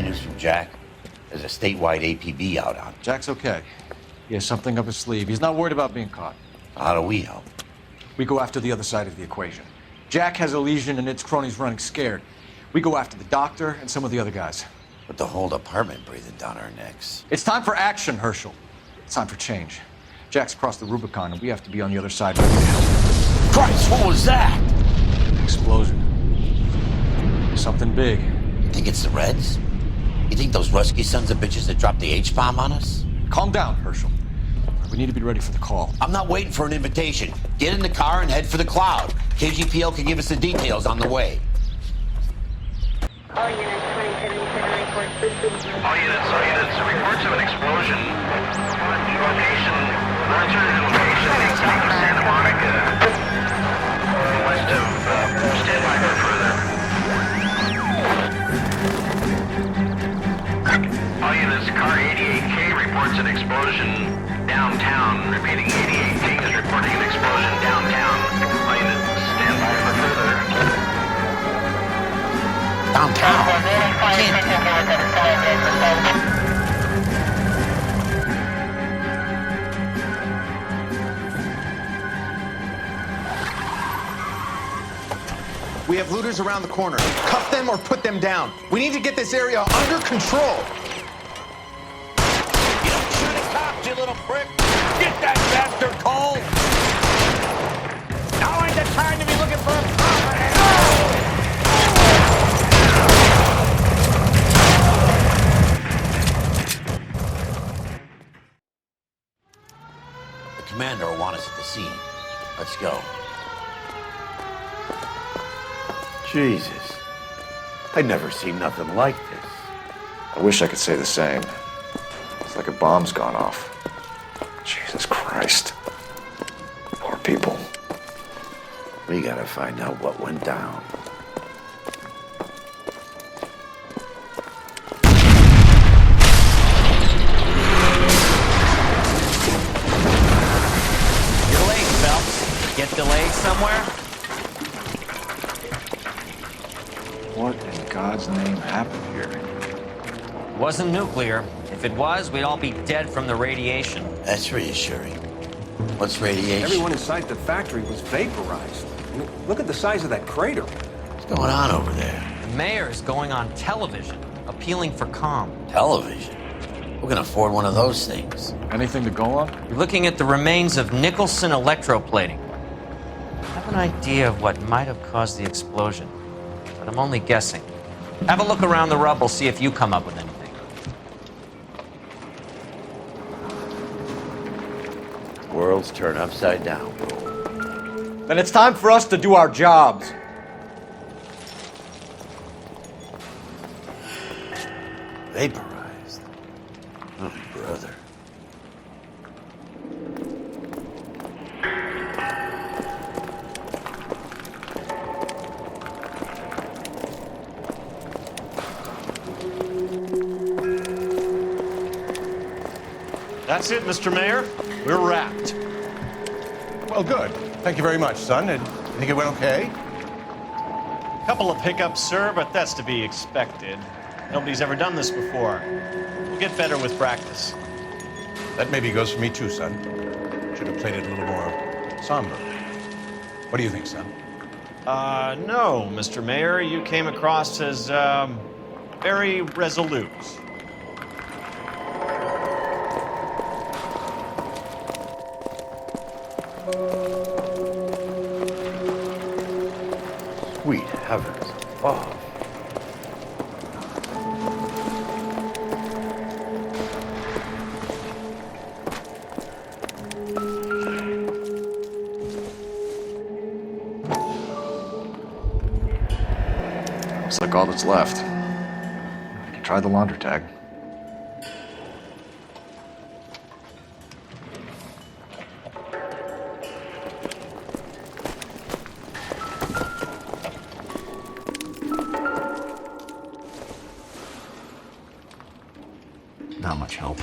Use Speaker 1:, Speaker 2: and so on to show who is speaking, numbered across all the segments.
Speaker 1: any news from Jack? There's a statewide APB out on him.
Speaker 2: Jack's okay. He has something up his sleeve. He's not worried about being caught.
Speaker 1: How do we help?
Speaker 2: We go after the other side of the equation. Jack has a legion and its cronies running scared. We go after the doctor and some of the other guys.
Speaker 1: With the whole department breathing down our necks.
Speaker 2: It's time for action, Herschel. It's time for change. Jack's crossed the Rubicon, and we have to be on the other side ready to help.
Speaker 1: Christ, what was that?
Speaker 2: An explosion. Something big.
Speaker 1: You think it's the Reds? You think those Rusky sons of bitches that dropped the H-bomb on us?
Speaker 2: Calm down, Herschel. We need to be ready for the call.
Speaker 1: I'm not waiting for an invitation. Get in the car and head for the cloud. KGPL can give us the details on the way.
Speaker 3: All units, 27 reports.
Speaker 4: All units, reports of an explosion. Location, alternative location, south of Santa Monica. West of, stand by for further. All units, car 88K reports an explosion downtown. Repeating, 88K is reporting an explosion downtown. All units, stand by for further.
Speaker 1: Downtown?
Speaker 5: We have looters around the corner. Cuff them or put them down. We need to get this area under control.
Speaker 1: You don't shoot at cops, you little prick! Get that bastard, Cole! Now ain't the time to be looking for a confidant! The commander will want us at the scene. Let's go. Jesus. I'd never seen nothing like this.
Speaker 6: I wish I could say the same. It's like a bomb's gone off. Jesus Christ. Poor people.
Speaker 1: We gotta find out what went down.
Speaker 7: You're late, Phelps. Get delayed somewhere?
Speaker 6: What in God's name happened here?
Speaker 7: Wasn't nuclear. If it was, we'd all be dead from the radiation.
Speaker 1: That's reassuring. What's radiation?
Speaker 8: Everyone inside the factory was vaporized. I mean, look at the size of that crater.
Speaker 1: What's going on over there?
Speaker 7: The mayor is going on television, appealing for calm.
Speaker 1: Television? Who can afford one of those things?
Speaker 2: Anything to go on?
Speaker 7: You're looking at the remains of Nicholson Electroplating. I have an idea of what might have caused the explosion, but I'm only guessing. Have a look around the rubble, see if you come up with anything.
Speaker 1: Worlds turn upside down.
Speaker 2: Then it's time for us to do our jobs.
Speaker 1: Vaporized. Oh, brother.
Speaker 9: That's it, Mr. Mayor. We're wrapped.
Speaker 10: Well, good. Thank you very much, son. And you think it went okay?
Speaker 9: Couple of hiccups, sir, but that's to be expected. Nobody's ever done this before. We'll get better with practice.
Speaker 10: That maybe goes for me too, son. Should have played it a little more somber. What do you think, son?
Speaker 9: No, Mr. Mayor. You came across as, very resolute.
Speaker 1: Sweet heavens above.
Speaker 6: Looks like all that's left. You can try the laundry tag. Not much help.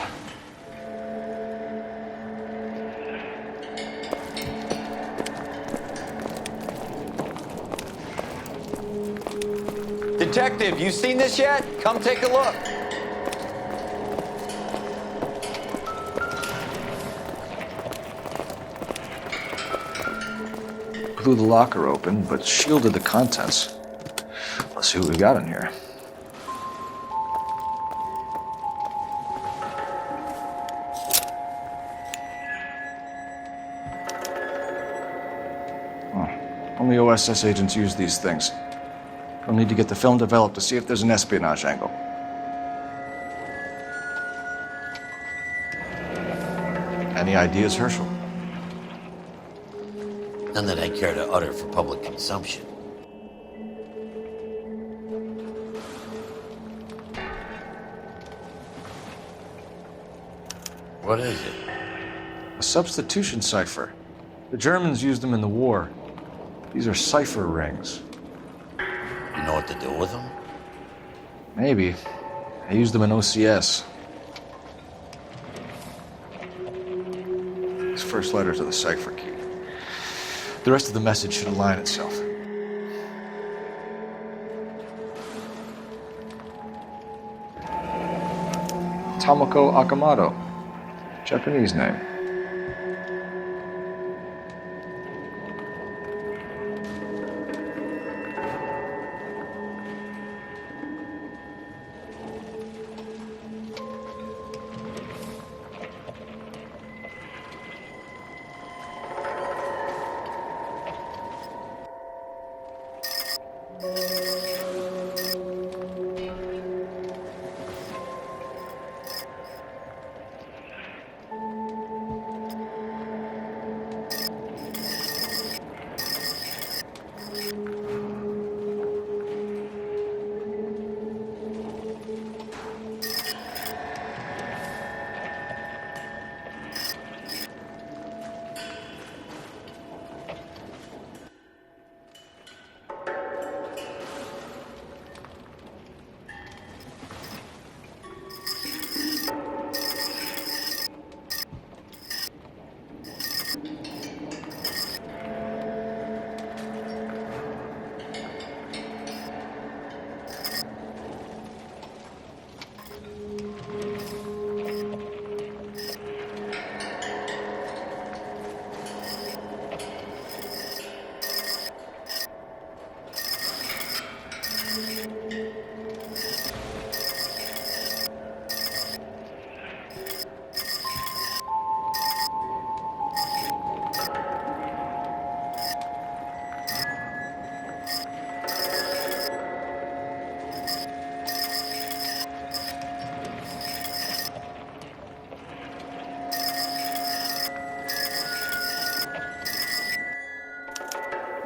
Speaker 11: Detective, you seen this yet? Come take a look.
Speaker 6: Blew the locker open, but shielded the contents. Let's see what we got in here. Only OSS agents use these things. We'll need to get the film developed to see if there's an espionage angle. Any ideas, Herschel?
Speaker 1: None that I care to utter for public consumption. What is it?
Speaker 6: A substitution cipher. The Germans used them in the war. These are cipher rings.
Speaker 1: You know what to do with them?
Speaker 6: Maybe. I used them in OCS. These first letters are the cipher key. The rest of the message should align itself. Tomoko Akamoto. Japanese name.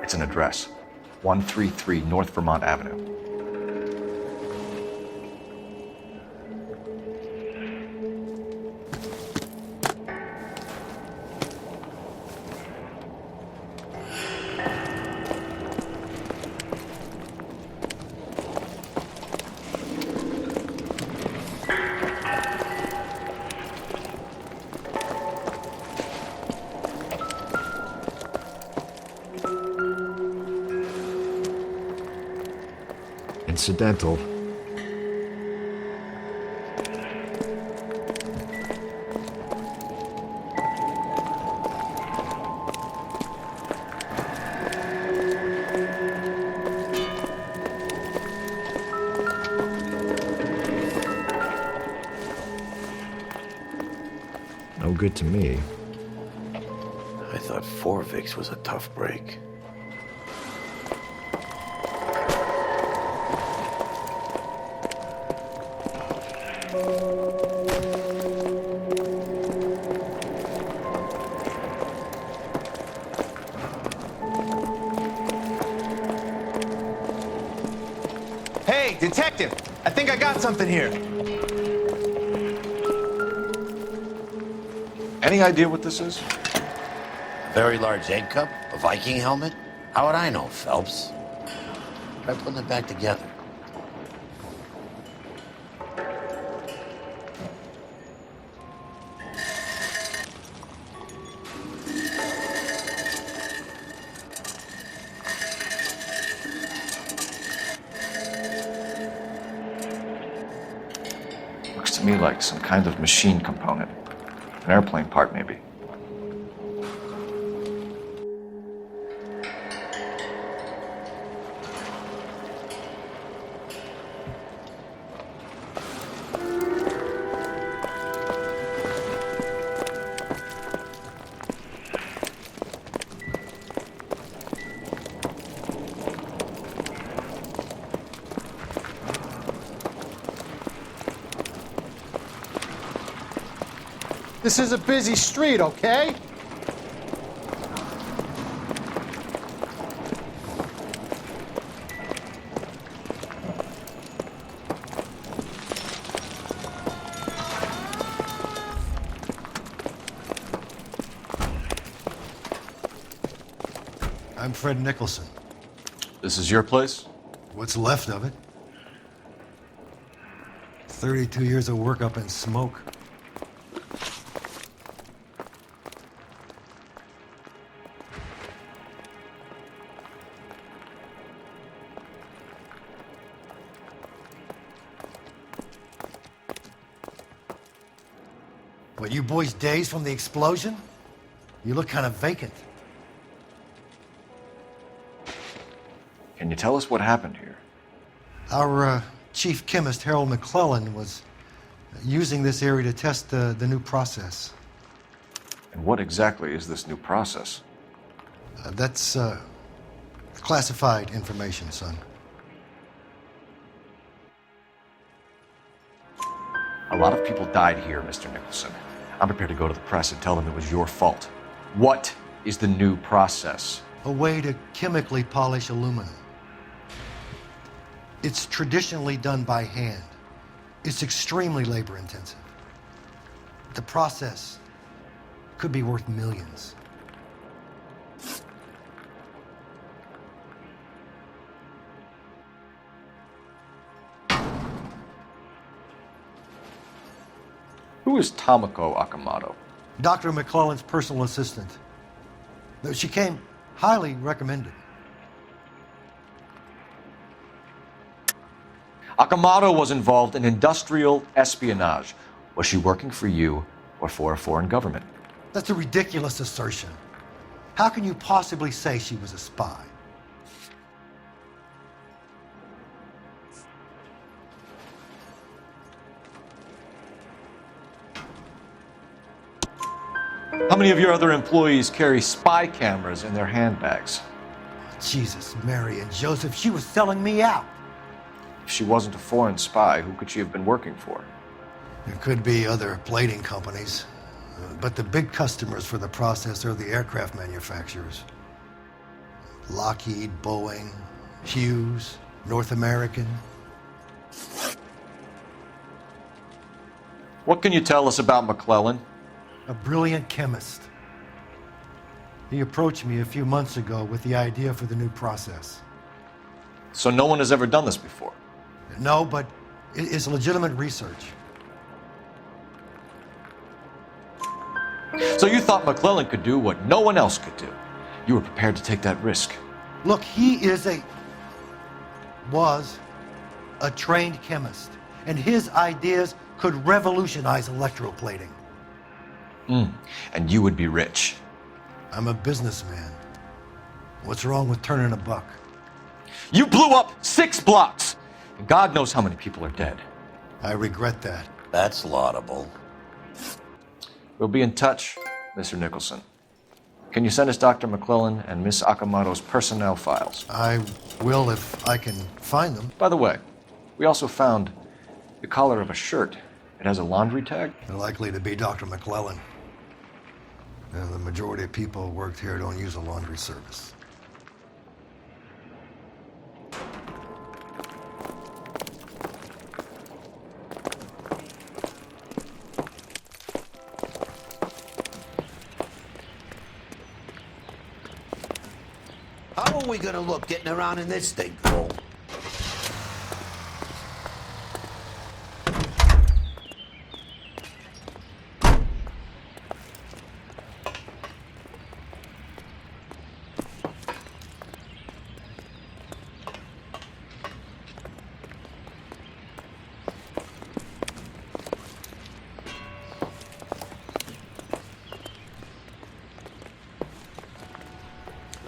Speaker 6: It's an address. 133 North Vermont Avenue.
Speaker 12: Incidental. No good to me.
Speaker 1: I thought 4 Vicks was a tough break.
Speaker 5: Hey, detective! I think I got something here.
Speaker 6: Any idea what this is?
Speaker 1: Very large egg cup? A Viking helmet? How would I know, Phelps? Try putting it back together.
Speaker 6: to me like some kind of machine component. An airplane part, maybe.
Speaker 13: This is a busy street, okay?
Speaker 14: I'm Fred Nicholson.
Speaker 2: This is your place?
Speaker 14: What's left of it. 32 years of work up in smoke. What, you boys days from the explosion? You look kind of vacant.
Speaker 6: Can you tell us what happened here?
Speaker 14: Our chief chemist, Harold McClellan, was using this area to test the new process.
Speaker 6: And what exactly is this new process?
Speaker 14: That's classified information, son.
Speaker 2: A lot of people died here, Mr. Nicholson. I'm prepared to go to the press and tell them it was your fault. What is the new process?
Speaker 14: A way to chemically polish aluminum. It's traditionally done by hand. It's extremely labor intensive. The process could be worth millions.
Speaker 2: Who is Tomoko Akamoto?
Speaker 14: Dr. McClellan's personal assistant. She came highly recommended.
Speaker 2: Akamoto was involved in industrial espionage. Was she working for you or for a foreign government?
Speaker 14: That's a ridiculous assertion. How can you possibly say she was a spy?
Speaker 2: How many of your other employees carry spy cameras in their handbags?
Speaker 14: Jesus, Mary and Joseph, she was selling me out.
Speaker 6: If she wasn't a foreign spy, who could she have been working for?
Speaker 14: There could be other plating companies, but the big customers for the process are the aircraft manufacturers. Lockheed, Boeing, Hughes, North American.
Speaker 2: What can you tell us about McClellan?
Speaker 14: A brilliant chemist. He approached me a few months ago with the idea for the new process.
Speaker 2: So no one has ever done this before?
Speaker 14: No, but it's legitimate research.
Speaker 2: So you thought McClellan could do what no one else could do. You were prepared to take that risk.
Speaker 14: Look, he was a trained chemist, and his ideas could revolutionize electroplating.
Speaker 2: And you would be rich.
Speaker 14: I'm a businessman. What's wrong with turning a buck?
Speaker 2: You blew up 6 blocks! And God knows how many people are dead.
Speaker 14: I regret that.
Speaker 1: That's laudable.
Speaker 2: We'll be in touch, Mr. Nicholson. Can you send us Dr. McClellan and Miss Akamoto's personnel files?
Speaker 14: I will if I can find them.
Speaker 2: By the way, we also found the collar of a shirt. It has a laundry tag.
Speaker 14: They're likely to be Dr. McClellan. The majority of people who worked here don't use a laundry service.
Speaker 1: How are we gonna look getting around in this thing, Cole?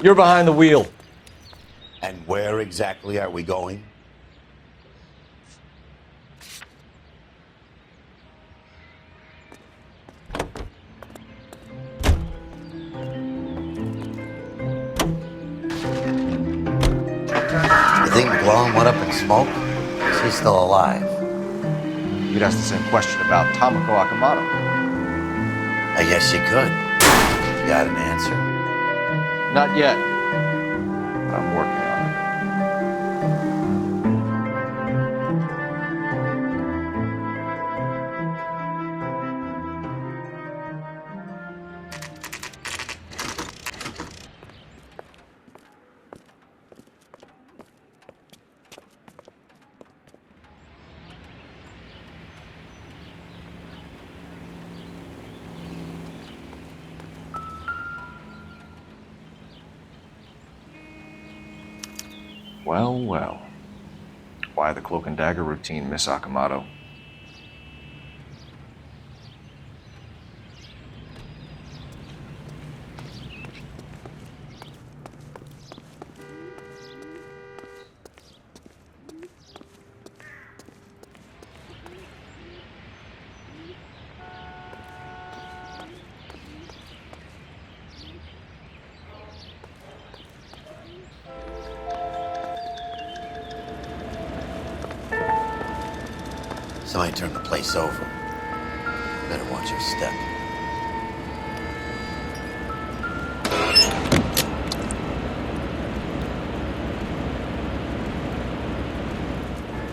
Speaker 2: You're behind the wheel.
Speaker 1: And where exactly are we going? You think McClellan went up in smoke? Is he still alive?
Speaker 2: You'd ask the same question about Tomoko Akamoto.
Speaker 1: I guess you could. You got an answer?
Speaker 2: Not yet. But I'm working on it. Well, well. Why the cloak and dagger routine, Miss Akamoto?
Speaker 1: Somebody turned the place over. Better watch your step.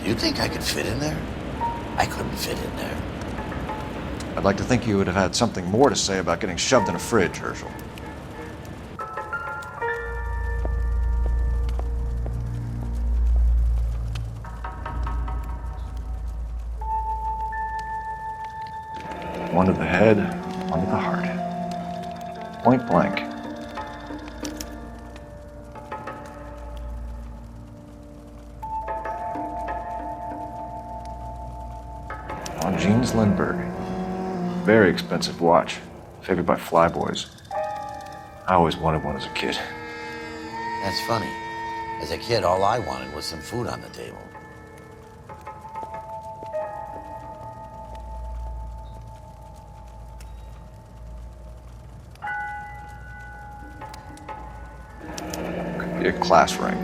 Speaker 1: Do you think I could fit in there? I couldn't fit in there.
Speaker 2: I'd like to think you would have had something more to say about getting shoved in a fridge, Herschel. One to the head, one to the heart. Point blank. On Jeans Lindbergh. Very expensive watch. Favored by flyboys. I always wanted one as a kid.
Speaker 1: That's funny. As a kid, all I wanted was some food on the table.
Speaker 2: Could be a class ring.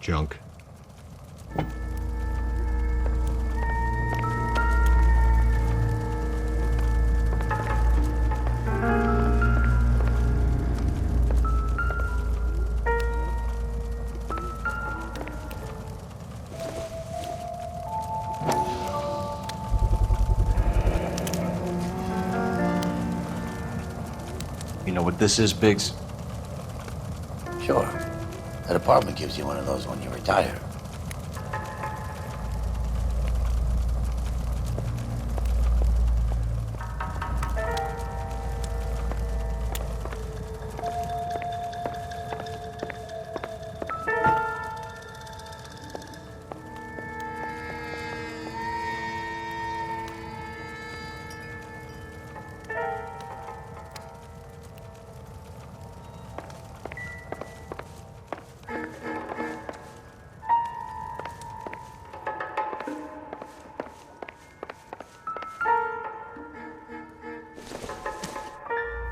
Speaker 12: Junk.
Speaker 2: You know what this is, Biggs?
Speaker 1: Sure. That apartment gives you one of those when you retire.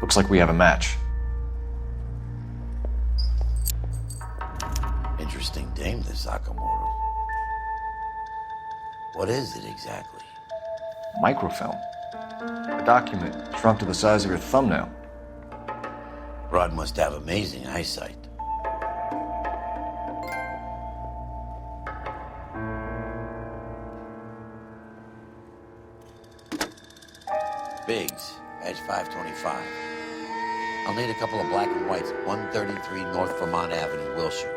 Speaker 2: Looks like we have a match.
Speaker 1: Interesting dame, this Sakamoto. What is it exactly?
Speaker 2: Microfilm. A document shrunk to the size of your thumbnail.
Speaker 1: Rod must have amazing eyesight. Biggs, edge 525. I'll need a couple of black and whites at 133 North Vermont Avenue, Wilshire.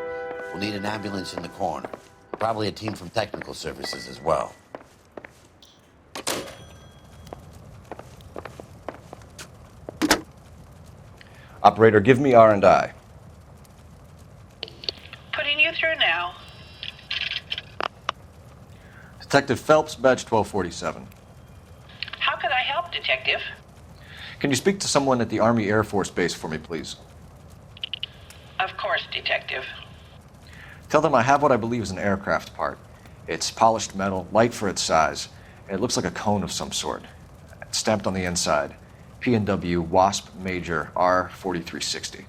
Speaker 1: We'll need an ambulance in the corner. Probably a team from technical services as well.
Speaker 6: Operator, give me R&I.
Speaker 15: Putting you through now.
Speaker 2: Detective Phelps, badge 1247.
Speaker 15: How could I help, Detective?
Speaker 2: Can you speak to someone at the Army Air Force Base for me, please?
Speaker 15: Of course, Detective.
Speaker 2: Tell them I have what I believe is an aircraft part. It's polished metal, light for its size, and it looks like a cone of some sort. It's stamped on the inside. P&W Wasp Major R4360.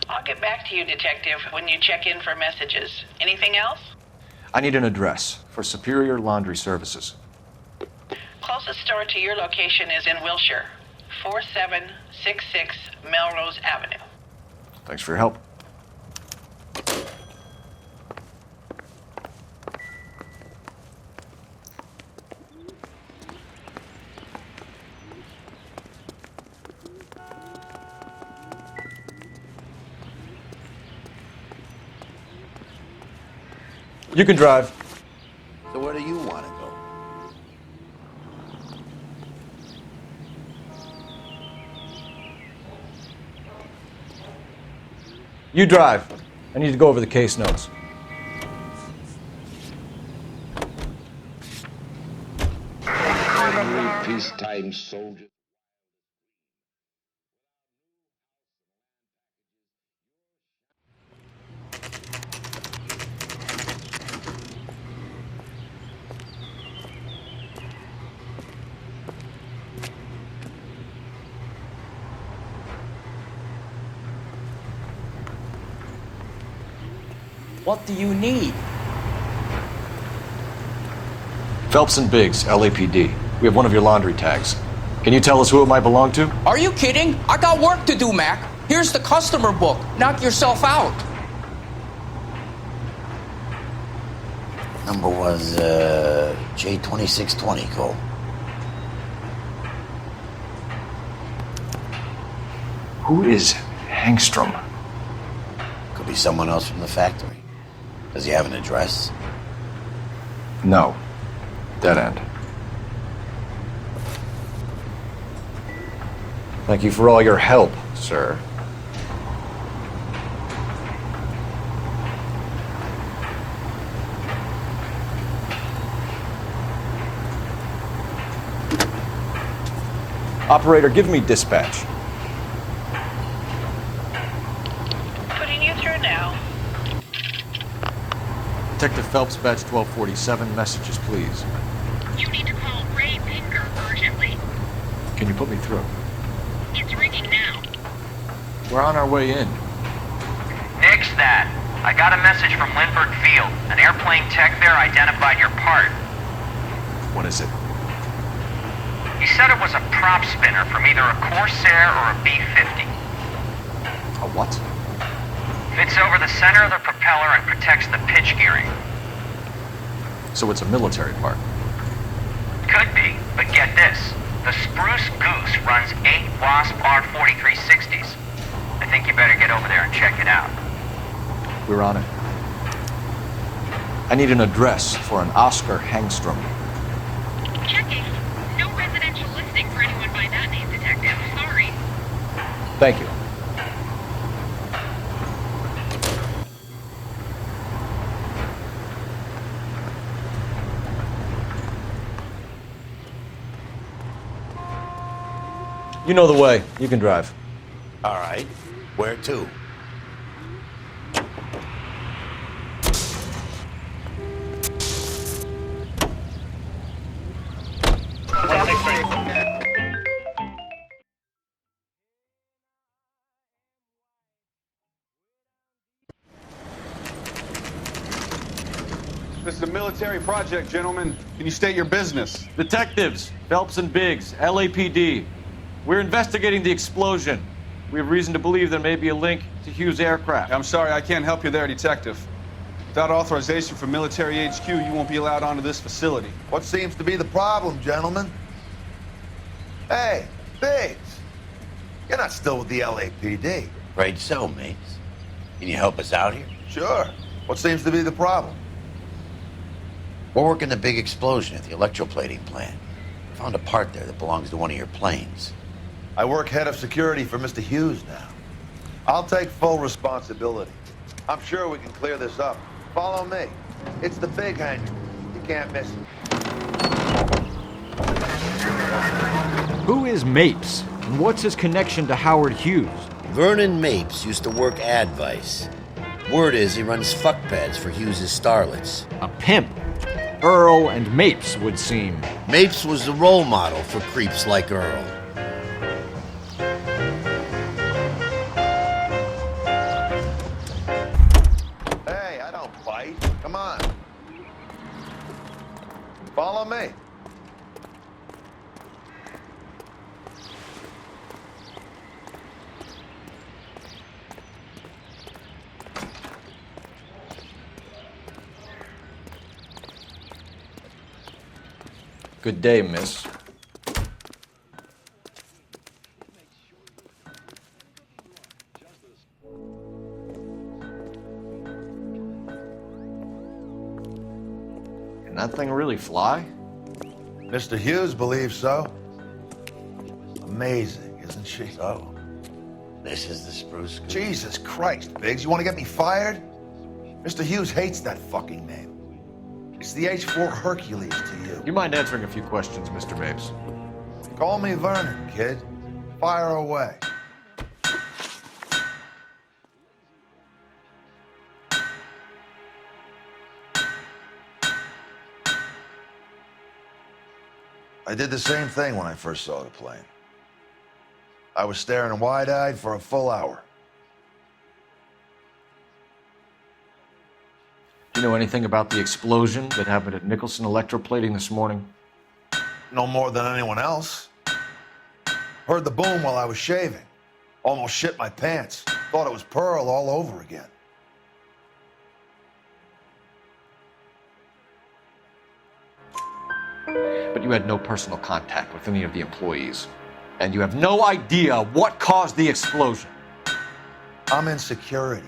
Speaker 15: I'll get back to you, Detective, when you check in for messages. Anything else?
Speaker 2: I need an address for Superior Laundry Services.
Speaker 15: Closest store to your location is in Wilshire, 4766 Melrose Avenue.
Speaker 2: Thanks for your help. You can drive.
Speaker 1: So where do you want to go?
Speaker 2: You drive. I need to go over the case notes.
Speaker 12: Peacetime soldier.
Speaker 16: What do you need?
Speaker 2: Phelps and Biggs, LAPD. We have one of your laundry tags. Can you tell us who it might belong to?
Speaker 16: Are you kidding? I got work to do, Mac. Here's the customer book. Knock yourself out.
Speaker 1: Number was J2620, Cole.
Speaker 2: Who is Hangstrom?
Speaker 1: Could be someone else from the factory. Does he have an address?
Speaker 2: No. Dead end. Thank you for all your help, sir. Operator, give me dispatch.
Speaker 15: Putting you through now.
Speaker 2: Detective Phelps, badge 1247. Messages, please.
Speaker 3: You need to call Ray Pinker urgently.
Speaker 2: Can you put me through?
Speaker 3: It's ringing now.
Speaker 2: We're on our way in.
Speaker 4: Nix that. I got a message from Lindbergh Field. An airplane tech there identified your part.
Speaker 2: What is it?
Speaker 4: He said it was a prop spinner from either a Corsair or a B-50.
Speaker 2: A what?
Speaker 4: Fits over the center of the propeller and protects the pitch gearing.
Speaker 2: So it's a military part.
Speaker 4: Could be, but get this. The Spruce Goose runs 8 Wasp R4360s. I think you better get over there and check it out.
Speaker 2: We're on it. I need an address for an Oscar Hangstrom.
Speaker 3: Checking. No residential listing for anyone by that name, Detective. Sorry.
Speaker 2: Thank you. You know the way. You can drive.
Speaker 1: All right. Where to?
Speaker 5: This is a military project, gentlemen. Can you state your business?
Speaker 2: Detectives, Phelps and Biggs, LAPD. We're investigating the explosion. We have reason to believe there may be a link to Hughes' aircraft.
Speaker 5: I'm sorry, I can't help you there, Detective. Without authorization from military HQ, you won't be allowed onto this facility.
Speaker 17: What seems to be the problem, gentlemen? Hey, Biggs. You're not still with the LAPD.
Speaker 1: Afraid so, mates. Can you help us out here?
Speaker 17: Sure. What seems to be the problem?
Speaker 1: We're working the big explosion at the electroplating plant. Found a part there that belongs to one of your planes.
Speaker 17: I work head of security for Mr. Hughes now. I'll take full responsibility. I'm sure we can clear this up. Follow me. It's the big hangar. You can't miss it.
Speaker 18: Who is Mapes, and what's his connection to Howard Hughes?
Speaker 1: Vernon Mapes used to work Advice. Word is he runs fuck pads for Hughes' starlets.
Speaker 18: A pimp. Earl and Mapes would seem.
Speaker 1: Mapes was the role model for creeps like Earl.
Speaker 17: Hey, I don't bite. Come on. Follow me.
Speaker 2: Good day, miss. Can that thing really fly?
Speaker 17: Mr. Hughes believes so. Amazing, isn't she?
Speaker 1: So, this is the spruce goose.
Speaker 17: Jesus Christ, Biggs, you want to get me fired? Mr. Hughes hates that fucking name. It's the H4 Hercules to you.
Speaker 2: Do you mind answering a few questions, Mr. Mapes?
Speaker 17: Call me Vernon, kid. Fire away. I did the same thing when I first saw the plane. I was staring wide-eyed for a full hour.
Speaker 2: Do you know anything about the explosion that happened at Nicholson Electroplating this morning?
Speaker 17: No more than anyone else. Heard the boom while I was shaving. Almost shit my pants. Thought it was Pearl all over again.
Speaker 2: But you had no personal contact with any of the employees. And you have no idea what caused the explosion.
Speaker 17: I'm in security.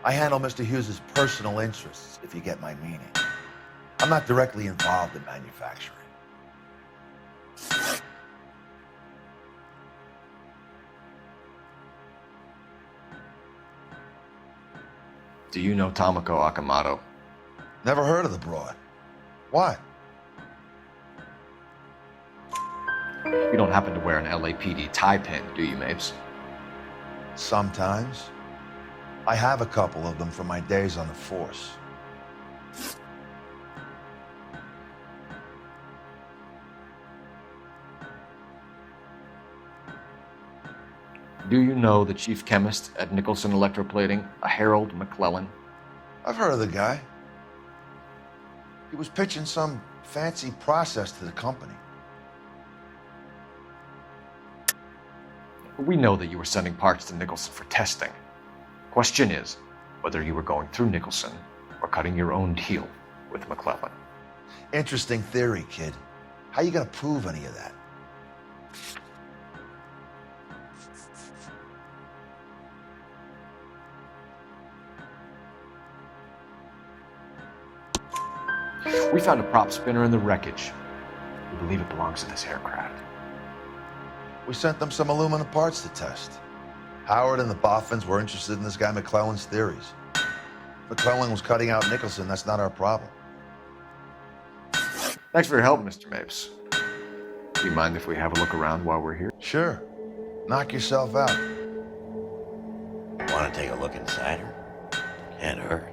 Speaker 17: I handle Mr. Hughes' personal interests, if you get my meaning. I'm not directly involved in manufacturing.
Speaker 2: Do you know Tomoko Akamoto?
Speaker 17: Never heard of the broad. Why?
Speaker 2: You don't happen to wear an LAPD tie pin, do you, Mapes?
Speaker 17: Sometimes. I have a couple of them from my days on the force.
Speaker 2: Do you know the chief chemist at Nicholson Electroplating, a Harold McClellan?
Speaker 17: I've heard of the guy. He was pitching some fancy process to the company.
Speaker 2: We know that you were sending parts to Nicholson for testing. Question is whether you were going through Nicholson or cutting your own deal with McClellan.
Speaker 17: Interesting theory, kid. How you gonna prove any of that?
Speaker 2: We found a prop spinner in the wreckage. We believe it belongs to this aircraft.
Speaker 17: We sent them some aluminum parts to test. Howard and the Boffins were interested in this guy McClellan's theories. McClellan was cutting out Nicholson. That's not our problem.
Speaker 2: Thanks for your help, Mr. Mapes. Do you mind if we have a look around while we're here?
Speaker 17: Sure. Knock yourself out.
Speaker 1: Want to take a look inside her? Can't hurt.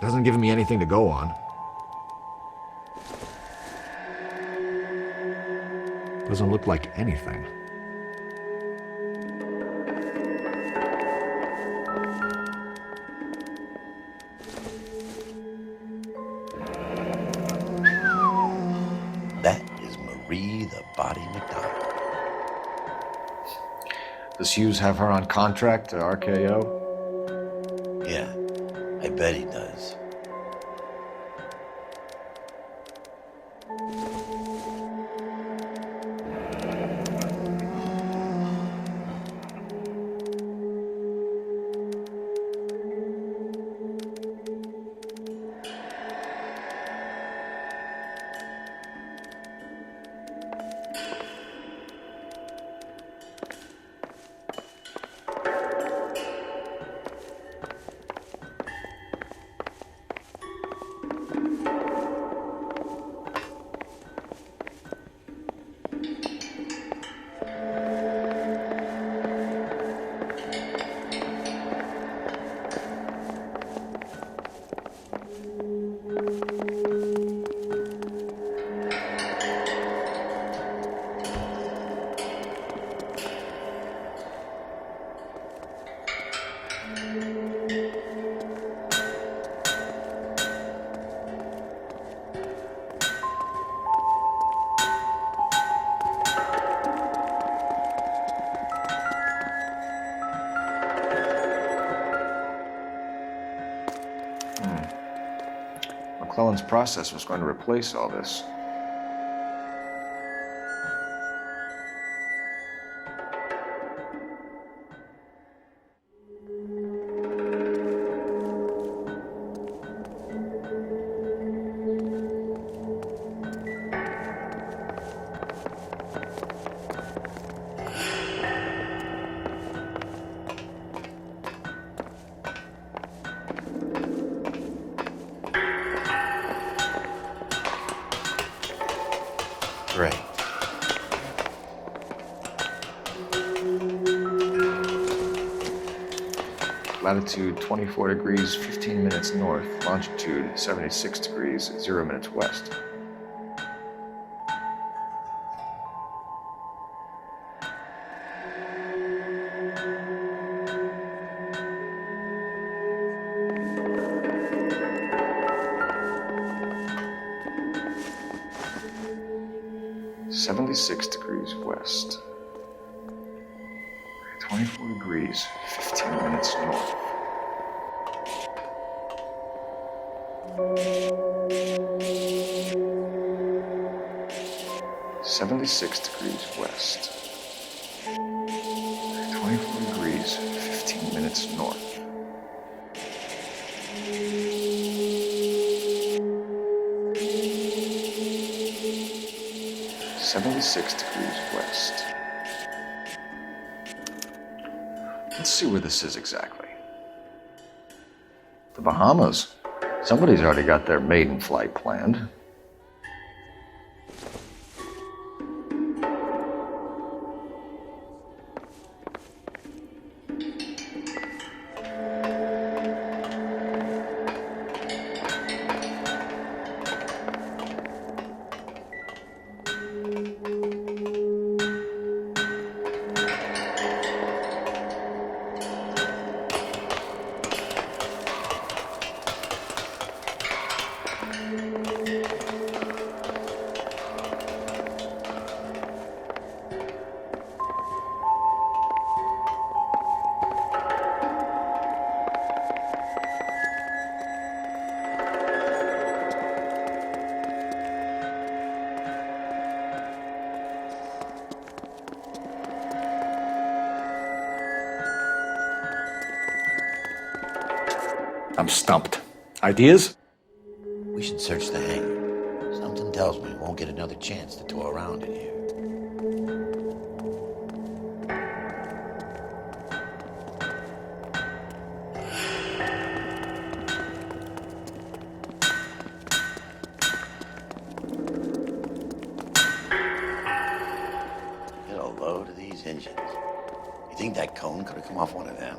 Speaker 18: Doesn't give me anything to go on. Doesn't look like anything.
Speaker 1: That is Marie the Body McDonald.
Speaker 2: Does Hughes have her on contract to RKO?
Speaker 1: Yeah, I bet he does.
Speaker 2: McClellan's process was going to replace all this.
Speaker 1: Great.
Speaker 2: Latitude 24 degrees, 15 minutes north. Longitude 76 degrees, 0 minutes west. .76 degrees west. 24 degrees, 15 minutes north. .76 degrees west. 24 degrees, 15 minutes north. .76 degrees west. Let's see where this is exactly. The Bahamas. Somebody's already got their maiden flight planned. I'm stumped. Ideas?
Speaker 1: We should search the hangar. Something tells me we won't get another chance to tour around in here. Get a load of these engines. You think that cone could have come off one of them?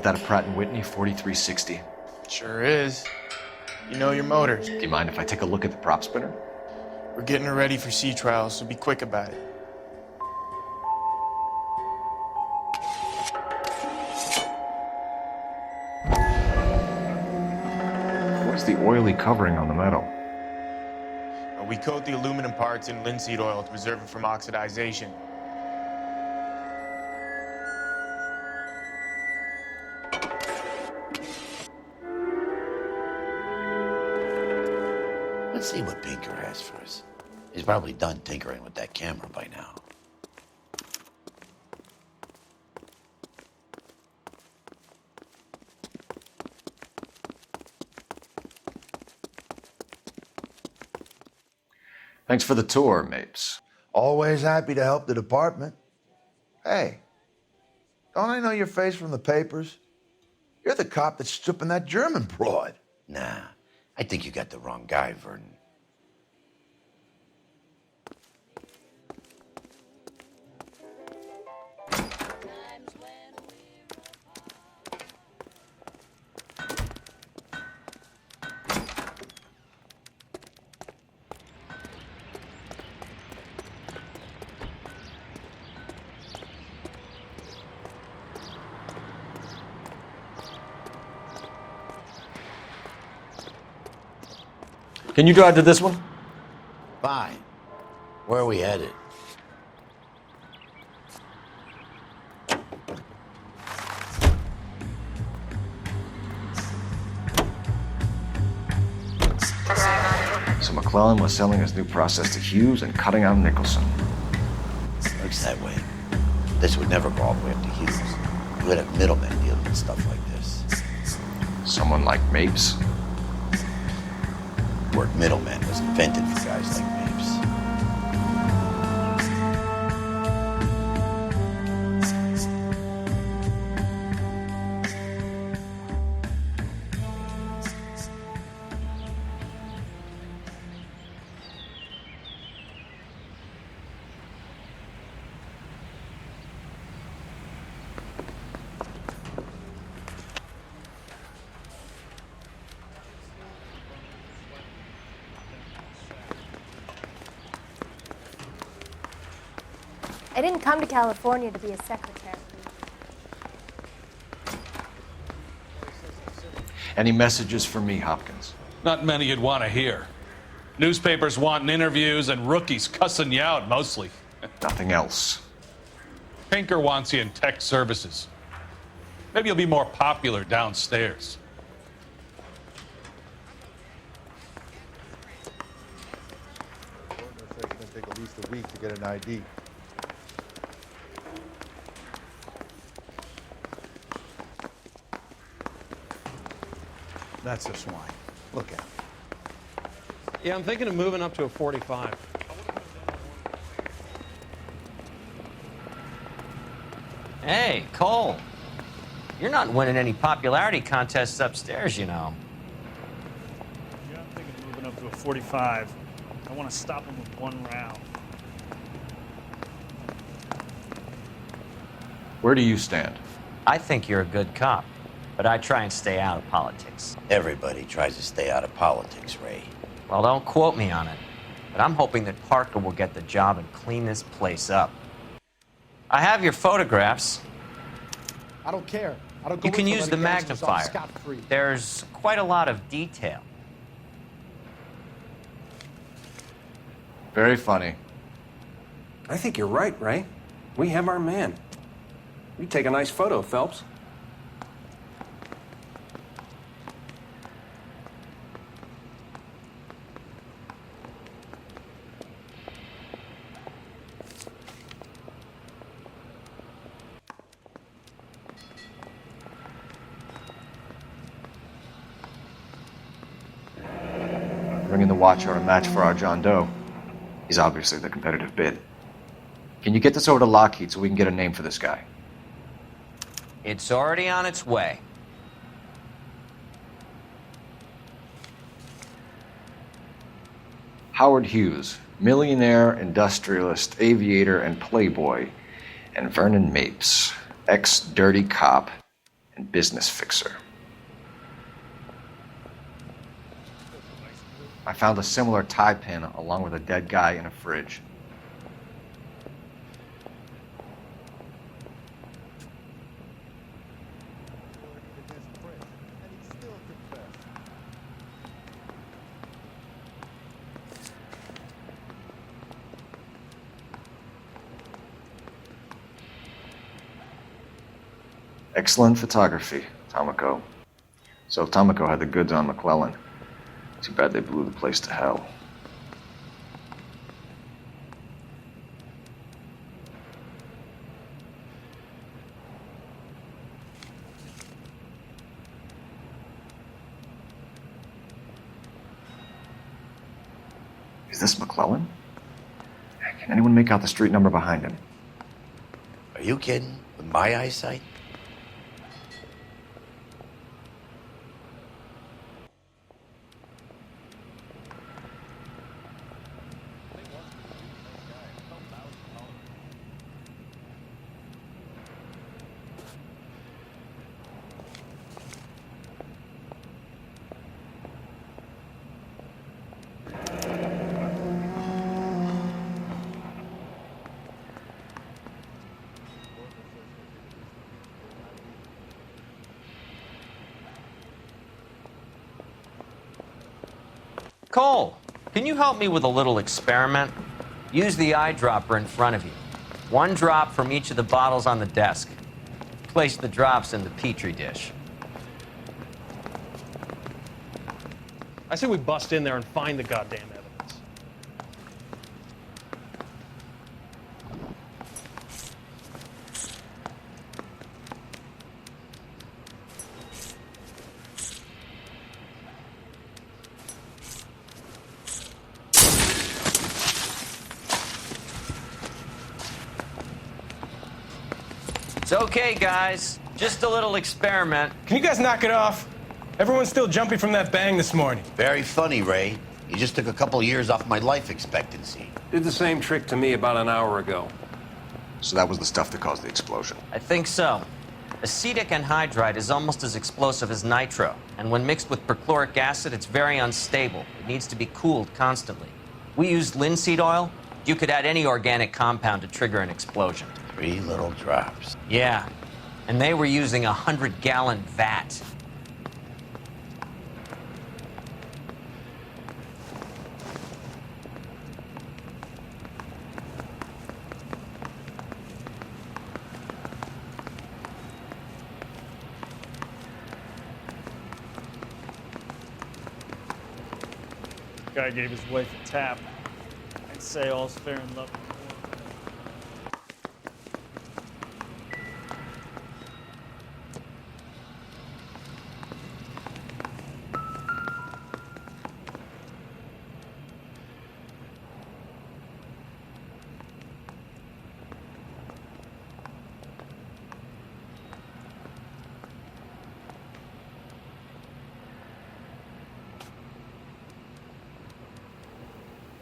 Speaker 2: that a Pratt & Whitney 4360?
Speaker 19: Sure is. You know your motors.
Speaker 2: Do you mind if I take a look at the prop spinner?
Speaker 19: We're getting her ready for sea trials, so be quick about it.
Speaker 2: What's the oily covering on the metal?
Speaker 19: We coat the aluminum parts in linseed oil to preserve it from oxidization.
Speaker 1: Let's see what Pinker has for us. He's probably done tinkering with that camera by now.
Speaker 2: Thanks for the tour, Mapes.
Speaker 17: Always happy to help the department. Hey, don't I know your face from the papers? You're the cop that's stripping that German broad.
Speaker 1: Nah, I think you got the wrong guy, Vernon.
Speaker 2: Can you drive to this one?
Speaker 1: Fine. Where are we headed?
Speaker 2: So McClellan was selling his new process to Hughes and cutting out Nicholson.
Speaker 1: Looks that way. This would never go all the way up to Hughes. You would have middlemen dealing with stuff like this.
Speaker 2: Someone like Mapes?
Speaker 1: The word middleman was invented for guys like Mapes.
Speaker 20: I didn't come to California to be a secretary.
Speaker 2: Any messages for me, Hopkins?
Speaker 21: Not many you'd want to hear. Newspapers wanting interviews and rookies cussing you out, mostly.
Speaker 2: Nothing else.
Speaker 21: Pinker wants you in tech services. Maybe you'll be more popular downstairs.
Speaker 17: It's going to take at least a week to get an ID.
Speaker 5: That's a swine. Look at him.
Speaker 22: Yeah, I'm thinking of moving up to a 45.
Speaker 7: Hey, Cole. You're not winning any popularity contests upstairs, you know.
Speaker 23: Yeah, I'm thinking of moving up to a 45. I want to stop him with one round.
Speaker 2: Where do you stand?
Speaker 7: I think you're a good cop, but I try and stay out of politics.
Speaker 1: Everybody tries to stay out of politics, Ray.
Speaker 7: Well, don't quote me on it, but I'm hoping that Parker will get the job and clean this place up. I have your photographs.
Speaker 13: I don't care. I don't go
Speaker 7: You can
Speaker 13: in for
Speaker 7: use the
Speaker 13: letting gangsters off
Speaker 7: magnifier.
Speaker 13: scot-free.
Speaker 7: There's quite a lot of detail.
Speaker 2: Very funny.
Speaker 8: I think you're right, Ray. We have our man. You take a nice photo, Phelps.
Speaker 2: Bringing the Watcher a match for our John Doe. He's obviously the competitive bid. Can you get this over to Lockheed so we can get a name for this guy?
Speaker 7: It's already on its way.
Speaker 2: Howard Hughes, millionaire, industrialist, aviator, and playboy, and Vernon Mapes, ex-dirty cop and business fixer. I found a similar tie pin along with a dead guy in a fridge. Excellent photography, Tomoko. So Tomoko had the goods on McClellan. Too bad they blew the place to hell. Is this McClellan? Can anyone make out the street number behind him?
Speaker 1: Are you kidding? With my eyesight?
Speaker 7: Cole, can you help me with a little experiment? Use the eyedropper in front of you. One drop from each of the bottles on the desk. Place the drops in the Petri dish.
Speaker 22: I say we bust in there and find the goddamn evidence.
Speaker 7: It's okay, guys. Just a little experiment.
Speaker 8: Can you guys knock it off? Everyone's still jumping from that bang this morning.
Speaker 1: Very funny, Ray. You just took a couple years off my life expectancy.
Speaker 8: Did the same trick to me about an hour ago.
Speaker 2: So that was the stuff that caused the explosion.
Speaker 7: I think so. Acetic anhydride is almost as explosive as nitro, and when mixed with perchloric acid, it's very unstable. It needs to be cooled constantly. We used linseed oil. You could add any organic compound to trigger an explosion.
Speaker 1: 3 little drops.
Speaker 7: Yeah, and they were using a 100-gallon vat.
Speaker 23: Guy gave his wife a tap. I'd say all's fair in love.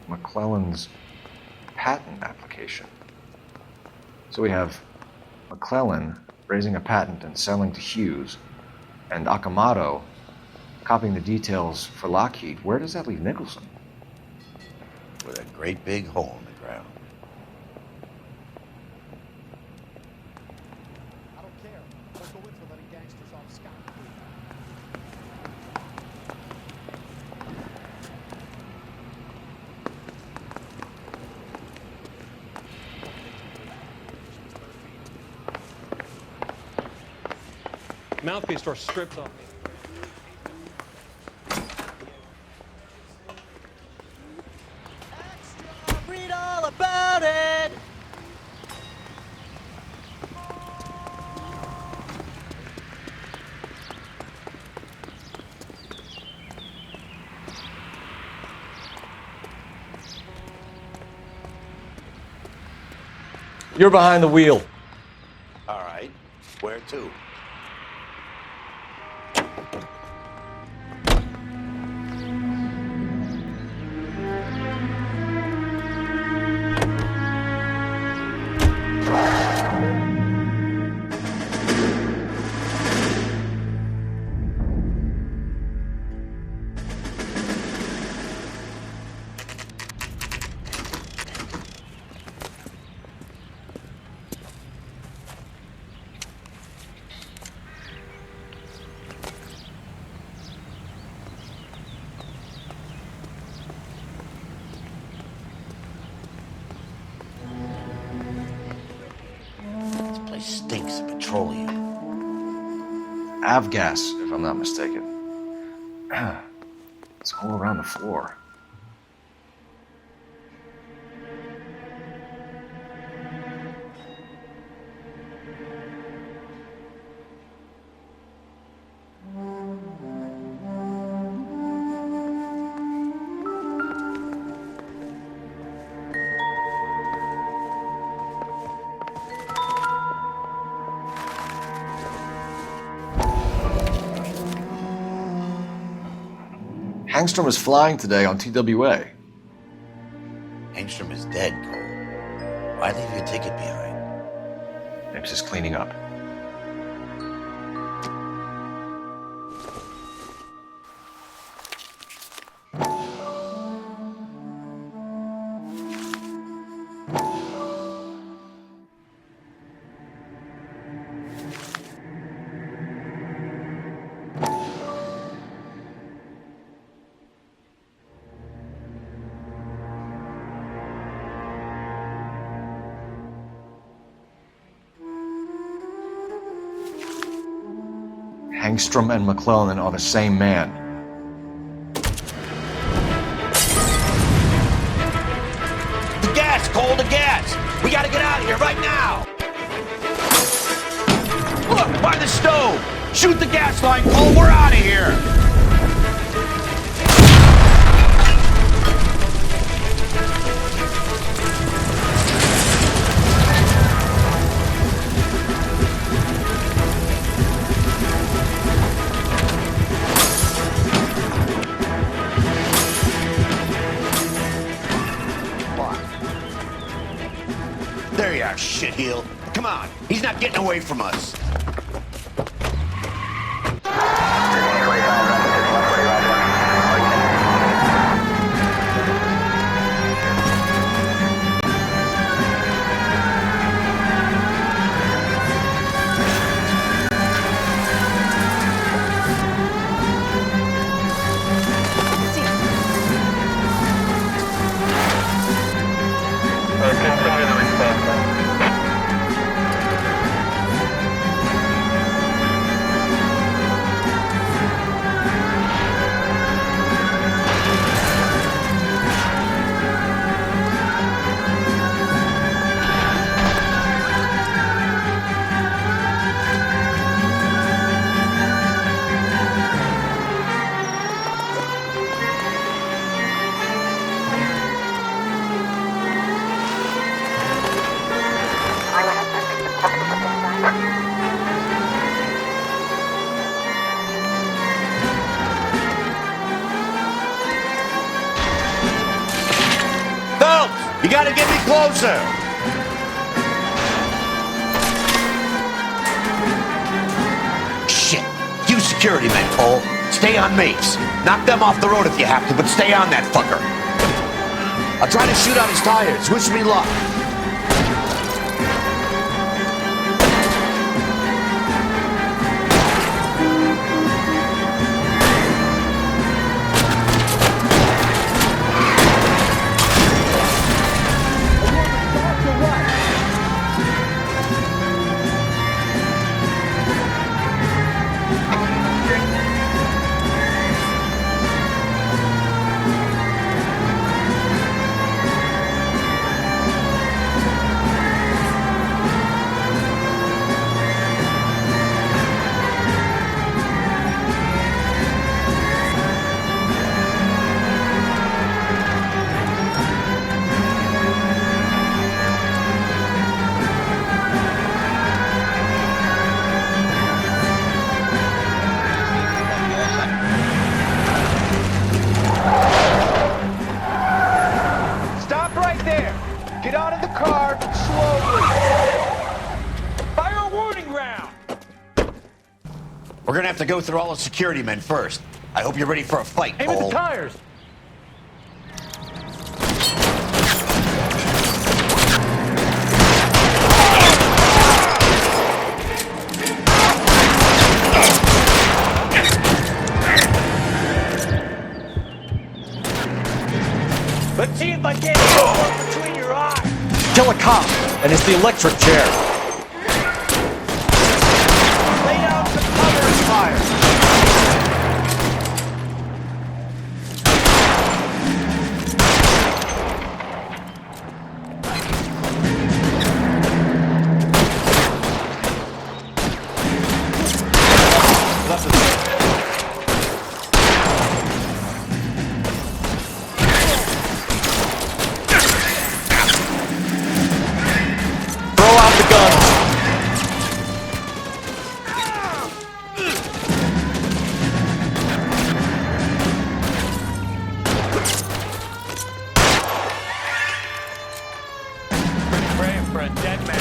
Speaker 2: McClellan's patent application. So we have McClellan raising a patent and selling to Hughes, and Akamoto copying the details for Lockheed. Where does that leave Nicholson?
Speaker 1: With a great big hole in the ground.
Speaker 13: I don't care. Let's go in for letting gangsters off scot-free.
Speaker 22: Mouthpiece door stripped off me.
Speaker 16: Read all about it.
Speaker 2: You're behind the wheel.
Speaker 1: All right. Where to? control you.
Speaker 2: Avgas, if I'm not mistaken. It's all around the floor. Hangstrom is flying today on TWA.
Speaker 1: Hangstrom is dead, Cole. Why leave your ticket behind?
Speaker 2: Mapes is cleaning up. Hangstrom and McClellan are the same man.
Speaker 1: The gas, Cole, the gas! We gotta get out of here right now! Look, by the stove! Shoot the gas line, Cole, we're out of here! There you are, shitheel. Come on, he's not getting away from us. Phelps, you gotta get me closer. Shit. You security men, Cole. Stay on Mapes. Knock them off the road if you have to, but stay on that fucker. I'll try to shoot out his tires. Wish me luck. We're gonna have to go through all the security men first. I hope you're ready for a fight,
Speaker 23: Aim
Speaker 1: Cole.
Speaker 23: at the tires!
Speaker 9: Let's see if I can't get one between your eyes.
Speaker 18: Kill a cop, and it's the electric chair.
Speaker 9: praying for a dead man.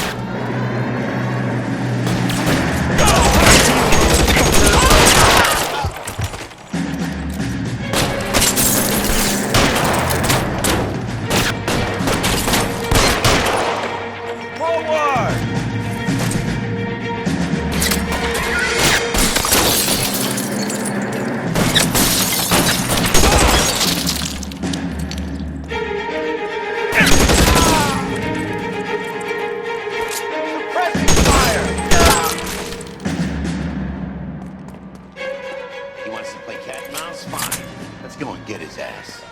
Speaker 1: He wants to play cat and mouse? Fine. Let's go and get his ass.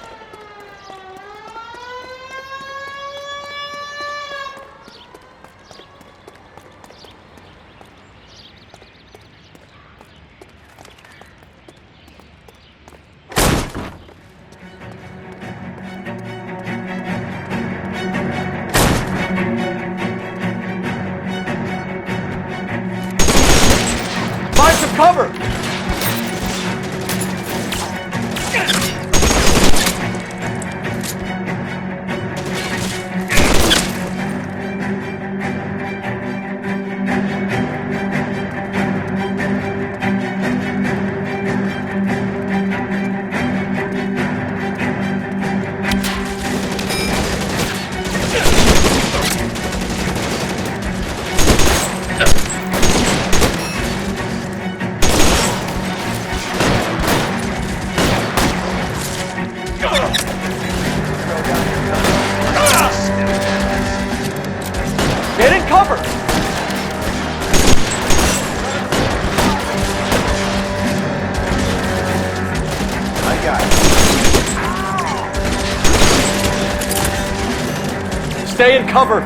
Speaker 2: Find some cover! Get in cover!
Speaker 17: I got it.
Speaker 2: Stay in cover!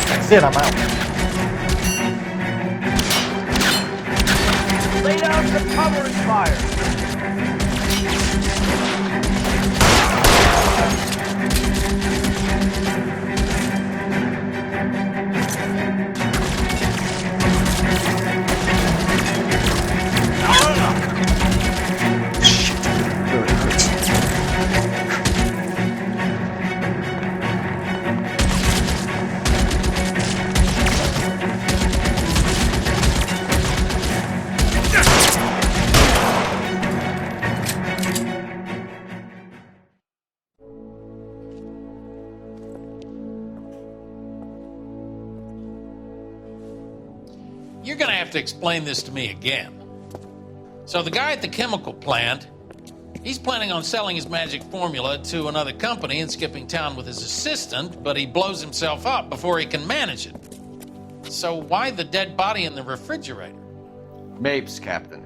Speaker 2: That's it, I'm out.
Speaker 9: Lay down some cover and fire.
Speaker 10: You're going to have to explain this to me again. So the guy at the chemical plant, he's planning on selling his magic formula to another company and skipping town with his assistant, but he blows himself up before he can manage it. So why the dead body in the refrigerator?
Speaker 2: Mapes, Captain.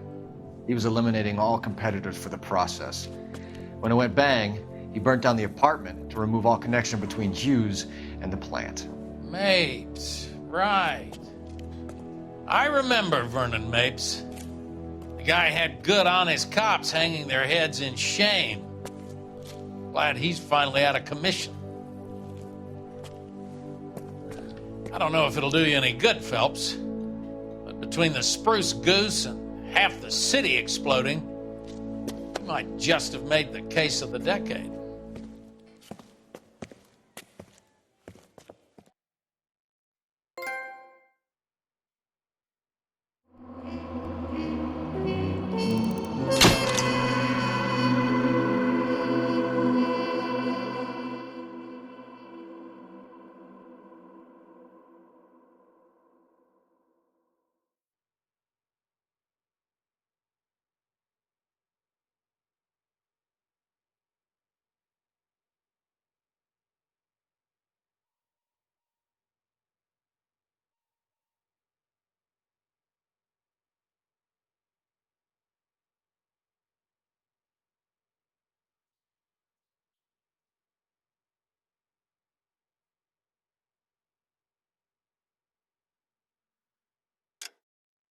Speaker 2: He was eliminating all competitors for the process. When it went bang, he burnt down the apartment to remove all connection between Hughes and the plant.
Speaker 10: Mapes, right. I remember Vernon Mapes. The guy had good, honest cops hanging their heads in shame. Glad he's finally out of commission. I don't know if it'll do you any good, Phelps, but between the spruce goose and half the city exploding, you might just have made the case of the decade.